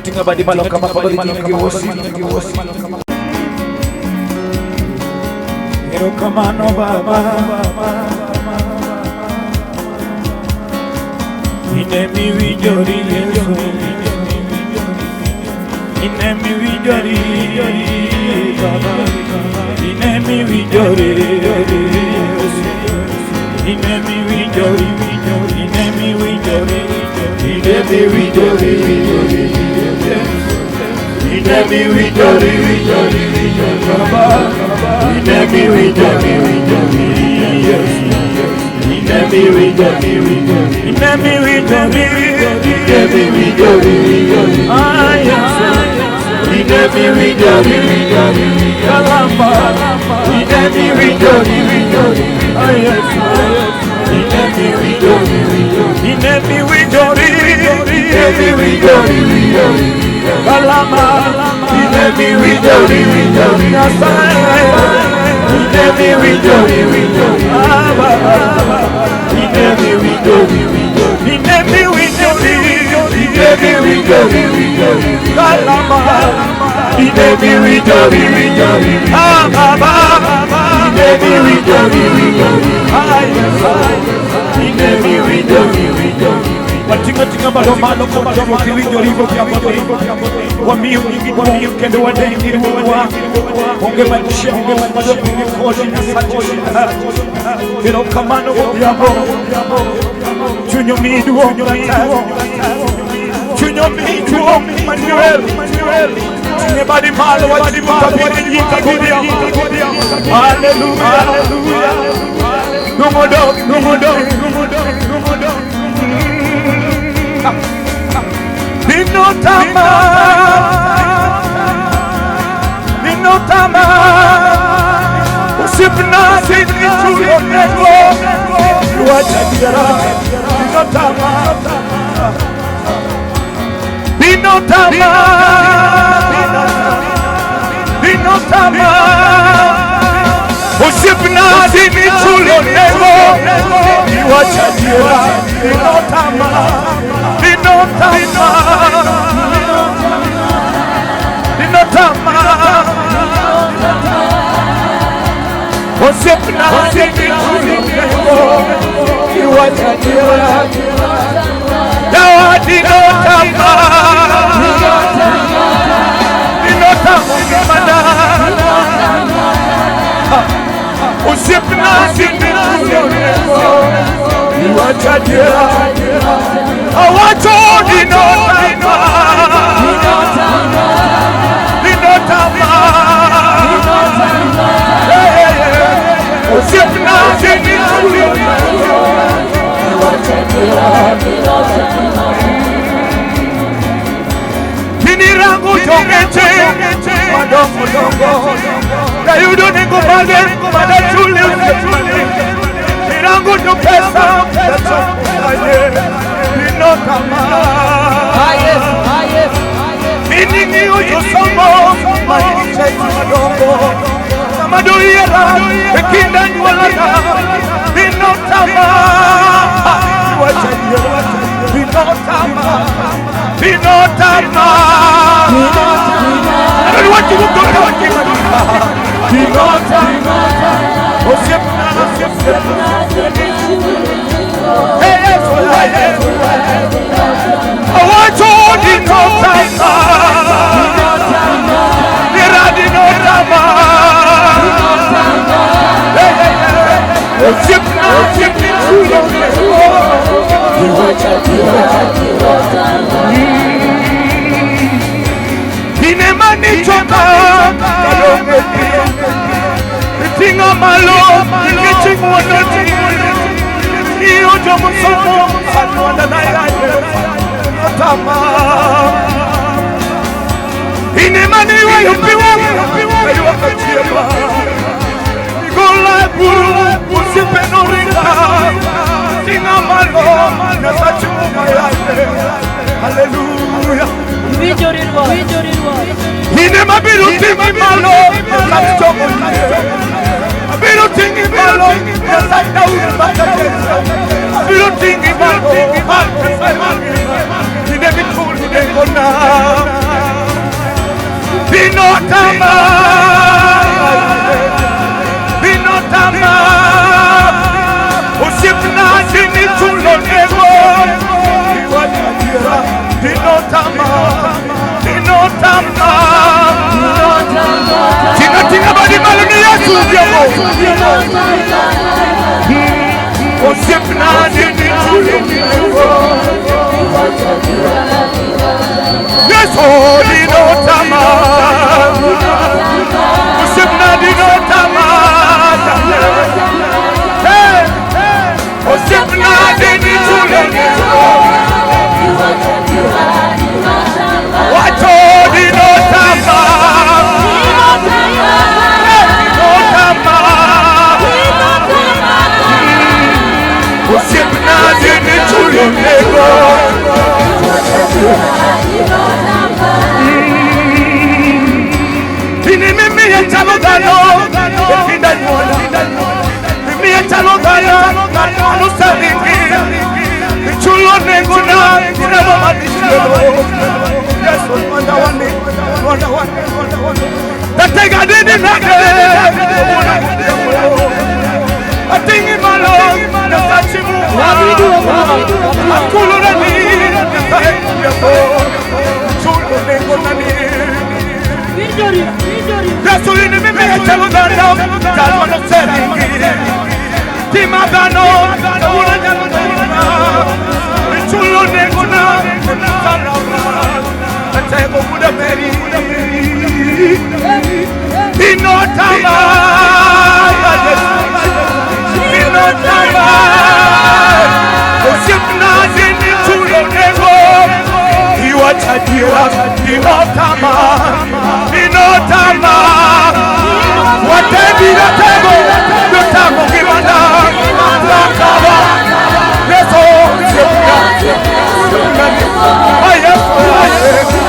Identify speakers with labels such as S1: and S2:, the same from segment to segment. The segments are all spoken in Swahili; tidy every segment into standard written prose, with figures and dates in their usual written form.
S1: Tinga badi malok kama badi giwosi Hero kamano baba Inemi wijori Yesu Inemi wijori baba Inemi wijori Inemi wijori Inemi wijori Inemi wijori Inemi wijori baba Inemi wijori Inemi wijori Inemi wijori aya Inemi wijori kalamba Inemi wijori aya Inemi wijori Inemi wijori kalamba Inemi wijori Inemi wijori aba Inemi wijori Inemi wijori kalamba Inemi wijori aba Inemi wijori Inemi wijori Tinga bado malo kama kiwijo hivyo vya wa miu kende wa dengi wa onge maisha bado kodi na sachi kilo kama no yabo chunyo midu Manuel tinga badi malo wa badi yikagodia hallelujah numodo Ninotama usipnasi nitulo nego Luacha kidara Ninotama Dinotama, Dinotama, Usipna dini chulo nego, Iwachadira, Dinotama, Dinotama, Dinotama, Usipna dini chulo nego, Iwachadira, Dawa Dinotama, Dinotama, Usipna dini chulo nego, Iwachadira, Awacho Dinotama, Dinotama, Usipna dini chulo nego, Tinirangu jongeche madongo dongo na yudo ningo bade bada chule Tinirangu jokesa na chokumaye Dinotama Miningi ujo somo Maniche madongo Samadoyera Ekinda nyualana Dinotama Dinotama, Dinotama, I don't want you to go to Dinotama, Osipna, hey, I want you Dinotama, Dinotama, Osipna, Dinemani choka Tinga malo Kiching wanati Iyo jomo somo Anwanda na yae Dinotama Dinemani wa yupiwa Ayuwa kachieba Nigola buru Usipenorika Tinga malo Nasachi mumayate Hallelujah Vijorirwa Hine mabiru tingi malo Nasachi chomo Mabiru tingi malo Nasachi dauri Mabiru tingi malo Hine mitul hine kona Dinotama Dinotama Usipna dini chulo nego Iwachadira Dinotama Dinotama Tinga badi malu ni Yesu Diabo Usipna dini chulo nego Yesu Dinotama Usipna Dinotama Osipna dini chulo nego Wacho Dinotama Dinotama Osipna dini chulo nego Dini mimi ya chalo gano Ekinda nyona Mimi ya chalo gano Anu saringi Chulo nego na Dinamo manishelo Yesu wanda wani Tatega dini nage Atingi malo Nasachi muha Akulu nani Chulo nego nani Yesu ini mimi ya chalo gano Chalo no saringi Tima gano Una nyalo nina Chulo nego na Atego muda meri Dinotama Dinotama Usipna dini chulo nego Iwachadira Dinotama Dinotama Watebi atego Dinotama kibanda Lakawa Yeso Usipna Usipna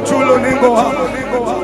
S1: chulo nengo